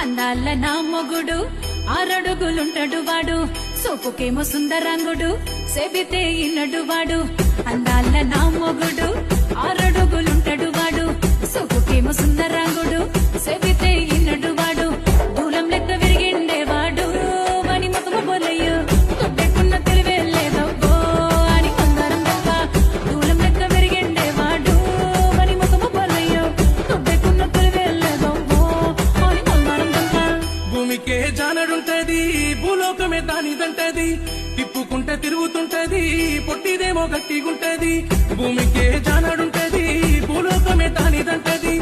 అందాల నా మొగుడు ఆరడుగులుంటాడు వాడు సోపుకేమో సుందరంగుడు సెబితే ఇన్నడు వాడు అందాల నా మొగుడు ఆరడుగులుంటాడు వాడు సోపుకేమో సుందరంగుడు సెబితే ఇన్నడు వాడు దూలం లెక్క విరిగిండేవాడు వాని ముఖము బొలయ్యో తొబ్బెక్కున్న తెలివే లేదబ్బో అని కొందరం తప్ప దూలం లెక్క విరిగిండేవాడు వాని ముఖము బొలయ్యో తొబ్బెక్కున్న తెలివే లేదబ్బో అని కొందరం తప్ప భూమికే జానడుంటది భూలోకమే దానిదంటది తిప్పుకుంటే తిరుగుతుంటది పొట్టిదేమో గట్టిగుంటది భూమికే జానడుంటది భూలోకమే దానిదంటది